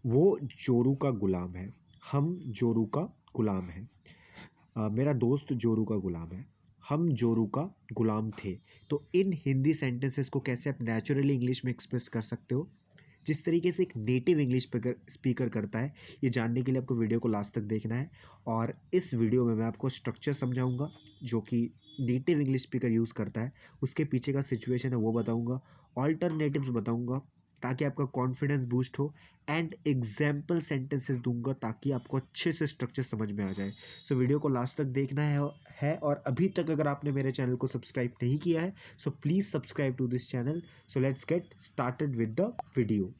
वो जोरू का गुलाम है, हम जोरू का गुलाम हैं। मेरा दोस्त जोरू का गुलाम है, हम जोरू का गुलाम थे। तो इन हिंदी सेंटेंसेस को कैसे आप नेचुरली इंग्लिश में एक्सप्रेस कर सकते हो, जिस तरीके से एक नेटिव इंग्लिश स्पीकर करता है, ये जानने के लिए आपको वीडियो को लास्ट तक देखना है। और इस वीडियो में मैं आपको स्ट्रक्चर समझाऊंगा जो कि नेटिव इंग्लिश स्पीकर यूज़ करता है, उसके पीछे का सिचुएशन है वो बताऊंगा, ऑल्टरनेटिव्स बताऊंगा ताकि आपका कॉन्फिडेंस बूस्ट हो, एंड एग्जाम्पल सेंटेंसेस दूंगा ताकि आपको अच्छे से स्ट्रक्चर समझ में आ जाए। सो वीडियो को लास्ट तक देखना है। और अभी तक अगर आपने मेरे चैनल को सब्सक्राइब नहीं किया है so please subscribe to this channel. So let's get started with the video.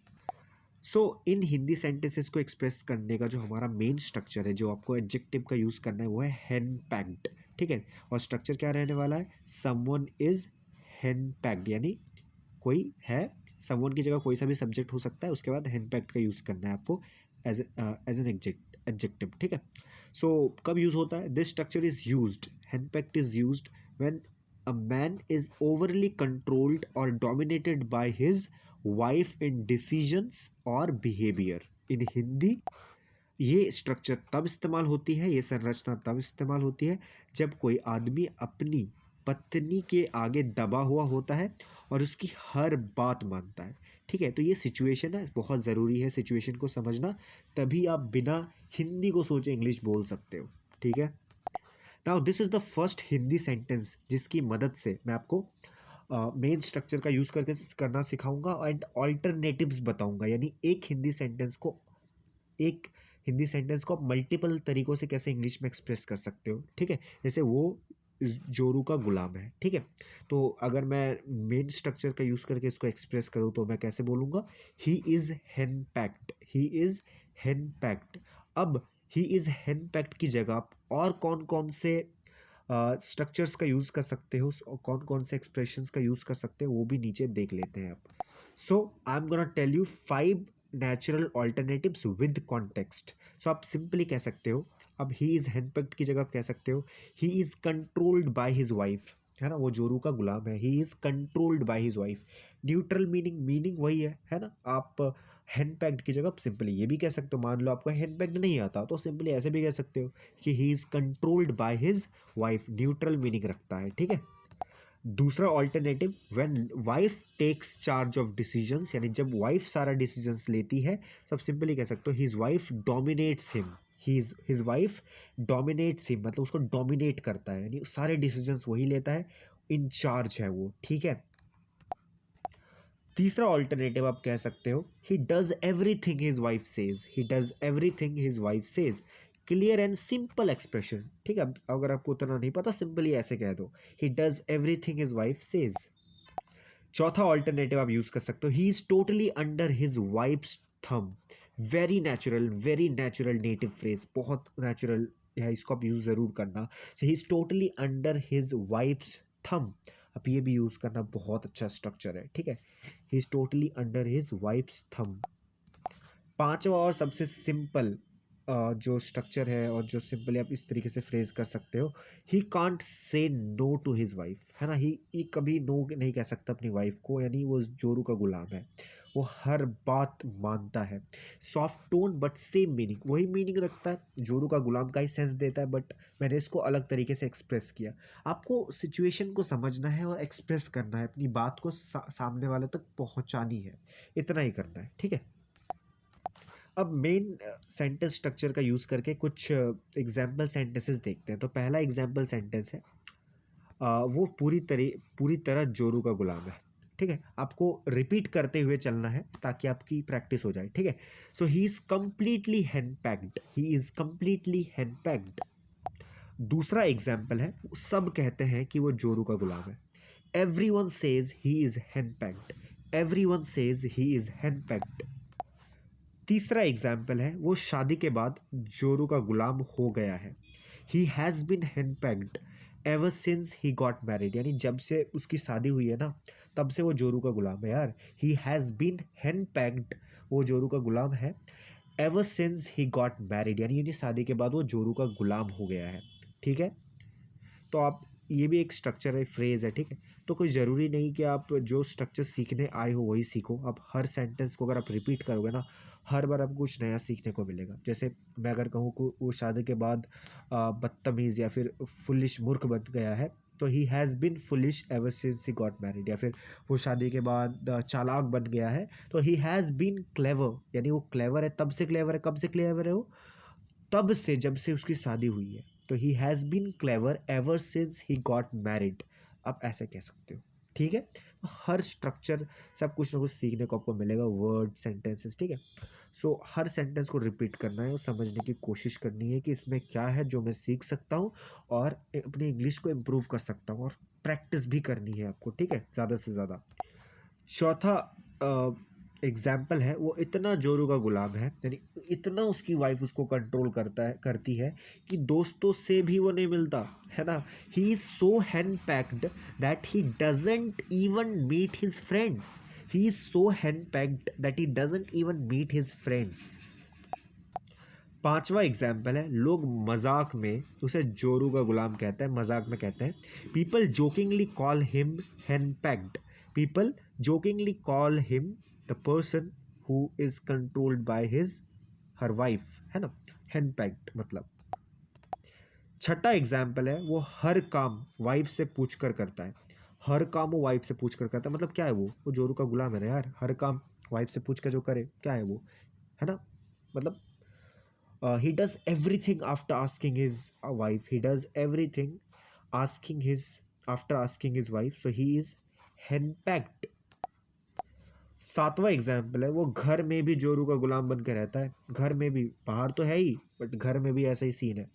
So in Hindi sentences को एक्सप्रेस करने का जो हमारा मेन स्ट्रक्चर है, जो आपको एडजेक्टिव का यूज़ करना है, वो है हेन पैक्ड। ठीक है, और स्ट्रक्चर क्या रहने वाला है, समवन इज हेन पैक्ड, यानी कोई है, समवन की जगह कोई सा भी सब्जेक्ट हो सकता है, उसके बाद हेन पैक्ड का यूज़ करना है आपको एज एन एडजेक्टिव। ठीक है, सो कब यूज़ होता है, this structure is used, henpecked is used when a man is overly controlled और dominated by his wife in decisions और बिहेवियर। इन हिंदी ये स्ट्रक्चर तब इस्तेमाल होती है, ये संरचना तब इस्तेमाल होती है जब कोई आदमी अपनी पत्नी के आगे दबा हुआ होता है और उसकी हर बात मानता है। ठीक है, तो ये सिचुएशन है, बहुत ज़रूरी है सिचुएशन को समझना, तभी आप बिना हिंदी को सोचे इंग्लिश बोल सकते हो। ठीक है, now this is the first Hindi sentence जिसकी मदद से मैं आपको मेन स्ट्रक्चर का यूज़ करके करना सिखाऊंगा एंड ऑल्टरनेटिव्स बताऊंगा, यानी एक हिंदी सेंटेंस को आप मल्टीपल तरीक़ों से कैसे इंग्लिश में एक्सप्रेस कर सकते हो। ठीक है, जैसे वो जोरू का गुलाम है। ठीक है, तो अगर मैं मेन स्ट्रक्चर का यूज़ करके इसको एक्सप्रेस करूँ तो मैं कैसे बोलूँगा, ही इज़ हेन पैक्ड, ही इज़ हेन पैक्ड। अब ही इज़ हेन पैक्ड की जगह आप और कौन कौन से स्ट्रक्चर्स का यूज़ कर सकते हो और कौन कौन से एक्सप्रेशंस का यूज़ कर सकते हो, वो भी नीचे देख लेते हैं आप। So I am gonna tell you 5 natural alternatives with context. So आप सिंपली कह सकते हो, अब ही इज़ हैंडपैक्ड की जगह आप कह सकते हो ही is controlled by his wife, है ना, वो जोरू का गुलाम है, ही is controlled by his wife. Neutral meaning वही है ना। आप हैंडपैक्ड की जगह सिंपली ये भी कह सकते हो, मान लो आपको हैंडपैक्ड नहीं आता तो सिंपली ऐसे भी कह सकते हो कि he is controlled by his wife, neutral meaning रखता है। ठीक है, दूसरा alternative, when wife takes charge of decisions, यानी जब वाइफ सारा डिसीजंस लेती है तो आप सिंपली कह सकते हो his wife dominates him, his wife dominates him, मतलब उसको डोमिनेट करता है, यानी सारे डिसीजंस वही लेता है, इन चार्ज है वो। ठीक है, तीसरा ऑल्टरनेटिव आप कह सकते हो ही does everything his wife says, he does everything his wife says, clear and simple expression. ठीक है, अगर आपको उतना नहीं पता सिंपली ऐसे कह दो, he does everything his wife says. चौथा ऑल्टरनेटिव आप यूज कर सकते हो, he is totally under his wife's thumb. Very natural native phrase, बहुत नेचुरल है, इसको आप यूज जरूर करना। So he is totally under his wife's thumb, अब ये भी यूज करना, बहुत अच्छा स्ट्रक्चर है। ठीक है, ही is totally under his wife's thumb. पांचवा और सबसे सिंपल जो स्ट्रक्चर है और जो सिंपली आप इस तरीके से फ्रेज कर सकते हो, he can't say no to his wife, है ना, ही कभी नो नहीं कह सकता अपनी वाइफ को, यानी वो जोरू का गुलाम है, वो हर बात मानता है। Soft tone but same meaning, वही मीनिंग रखता है, जोरू का गुलाम का ही सेंस देता है, बट मैंने इसको अलग तरीके से एक्सप्रेस किया। आपको सिचुएशन को समझना है और एक्सप्रेस करना है, अपनी बात को सामने वाले तक पहुंचानी है, इतना ही करना है। ठीक है, अब मेन सेंटेंस स्ट्रक्चर का यूज़ करके कुछ एग्जाम्पल सेंटेंसेस देखते हैं। तो पहला एग्जाम्पल सेंटेंस है, वो पूरी तरह जोरू का गुलाम है। ठीक है, आपको रिपीट करते हुए चलना है ताकि आपकी प्रैक्टिस हो जाए। ठीक है, so he is completely henpecked, he is completely henpecked. दूसरा एग्जाम्पल है, सब कहते हैं कि वो जोरू का गुलाम है। Everyone says he is henpecked, everyone says he is henpecked. तीसरा एग्जाम्पल है, वो शादी के बाद जोरू का गुलाम हो गया है। He has been henpecked ever since he got married, यानी जब से उसकी शादी हुई है ना तब से वो जोरू का गुलाम है यार। ही हैज़ बिन हैंडपैक्ड, वो जोरू का गुलाम है, ever since he got married, यानी शादी के बाद वो जोरू का गुलाम हो गया है। ठीक है, तो आप ये भी एक स्ट्रक्चर है, फ्रेज है। ठीक है, तो कोई ज़रूरी नहीं कि आप जो स्ट्रक्चर सीखने आए हो वही सीखो। आप हर सेंटेंस को अगर आप रिपीट करोगे ना, हर बार आपको कुछ नया सीखने को मिलेगा। जैसे मैं अगर कहूँ को वो शादी के बाद बदतमीज़ या फिर फुलिश मूर्ख बन गया है, तो he has been foolish ever since he got married. या फिर वो शादी के बाद चालाक बन गया है, तो ही हैज़ बीन क्लेवर, यानी वो क्लेवर है, तब से क्लेवर है। कब से क्लेवर है वो? तब से, जब से उसकी शादी हुई है। तो he has been clever ever since he got married, आप ऐसे कह सकते हो। ठीक है, तो हर स्ट्रक्चर से आप कुछ ना कुछ सीखने को आपको मिलेगा, वर्ड सेंटेंसेस। ठीक है, सो हर सेंटेंस को रिपीट करना है और समझने की कोशिश करनी है कि इसमें क्या है जो मैं सीख सकता हूँ और अपनी इंग्लिश को इम्प्रूव कर सकता हूँ, और प्रैक्टिस भी करनी है आपको। ठीक है, ज़्यादा से ज़्यादा। चौथा एग्जाम्पल है, वो इतना जोरू का गुलाम है, यानी इतना उसकी वाइफ उसको कंट्रोल करती है कि दोस्तों से भी वो नहीं मिलता है ना। He is so henpecked that he doesn't even meet his friends. He is so henpecked that he doesn't even meet his friends. पांचवा एग्जाम्पल है, लोग मजाक में उसे जोरू का गुलाम कहते हैं, मजाक में कहते हैं। People jokingly call him henpecked. People jokingly call him the person who is controlled by his her wife, है ना, हैंडपैक्ड मतलब। छठा एग्जाम्पल है, वो हर काम वाइफ से पूछ कर करता है। हर काम वो वाइफ से पूछ कर करता है, मतलब क्या है वो जोरू का गुलाम है ना यार। हर काम वाइफ से पूछ कर जो करे, क्या है वो, है ना। मतलब he does everything after asking his wife. He does everything after asking his wife, so he is henpecked. सातवां एग्जाम्पल है, वो घर में भी जोरू का गुलाम बन के रहता है। घर में भी, बाहर तो है ही बट घर में भी ऐसा ही सीन है।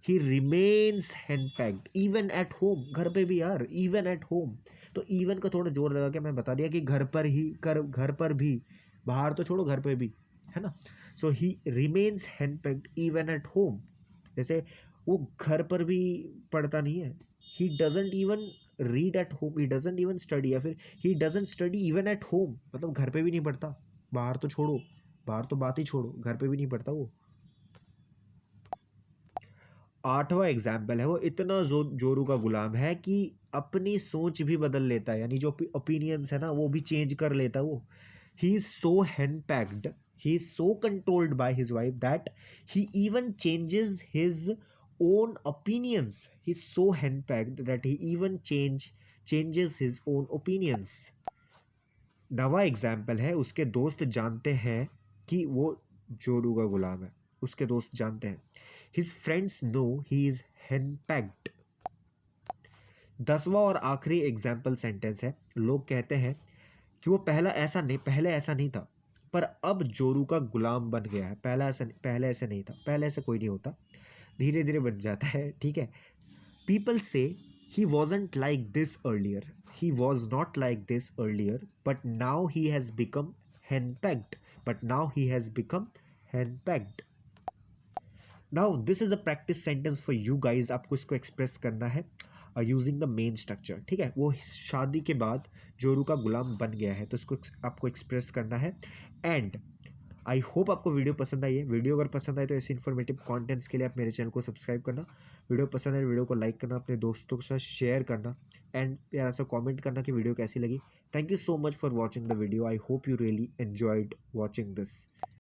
He remains henpecked even at home. घर पे भी यार, इवन एट होम। तो इवन का थोड़ा जोर लगा के मैं बता दिया कि घर पर भी, बाहर तो छोड़ो, घर पे भी, है ना। So he remains henpecked even at home. जैसे वो घर पर भी पढ़ता नहीं है। He doesn't even read at home, he doesn't even study, या फिर he doesn't study even at home, मतलब घर पे भी नहीं पढ़ता। बाहर तो छोड़ो, बाहर तो बात ही छोड़ो, घर पे भी नहीं पढ़ता वो। आठवां एग्जाम्पल है, वो इतना जोरू का गुलाम है कि अपनी सोच भी बदल लेता है, यानी जो ओपिनियंस है ना वो भी चेंज कर लेता है वो। He is so henpecked, he is so controlled by his wife that he even changes his own opinions. He is so henpecked that he even changes his own opinions. नवा example है, उसके दोस्त जानते हैं कि वो जोरू का गुलाम है। उसके दोस्त जानते हैं, his friends know he is henpecked. 10वां और आखिरी एग्जाम्पल सेंटेंस है, लोग कहते हैं कि वो पहले ऐसा नहीं था, पर अब जोरू का गुलाम बन गया है। पहले ऐसे नहीं था, पहले ऐसे कोई नहीं होता, धीरे धीरे बन जाता है। ठीक है, people say he wasn't like this earlier. He was not like this earlier, but now he has become henpecked. But now he has become henpecked. Now this is a practice sentence for you guys. आपको इसको express करना है using the main structure. ठीक है, वो शादी के बाद जोरू का गुलाम बन गया है, तो इसको आपको एक्सप्रेस करना है। एंड आई होप आपको वीडियो पसंद आई है। वीडियो अगर पसंद आए तो ऐसे इन्फॉर्मेटिव कंटेंट्स के लिए आप मेरे चैनल को सब्सक्राइब करना। वीडियो पसंद आए वीडियो को लाइक करना, अपने दोस्तों के साथ शेयर करना, एंड प्यारा सा कमेंट करना कि वीडियो कैसी लगी। Thank you so much for watching the video. I hope you really enjoyed watching this.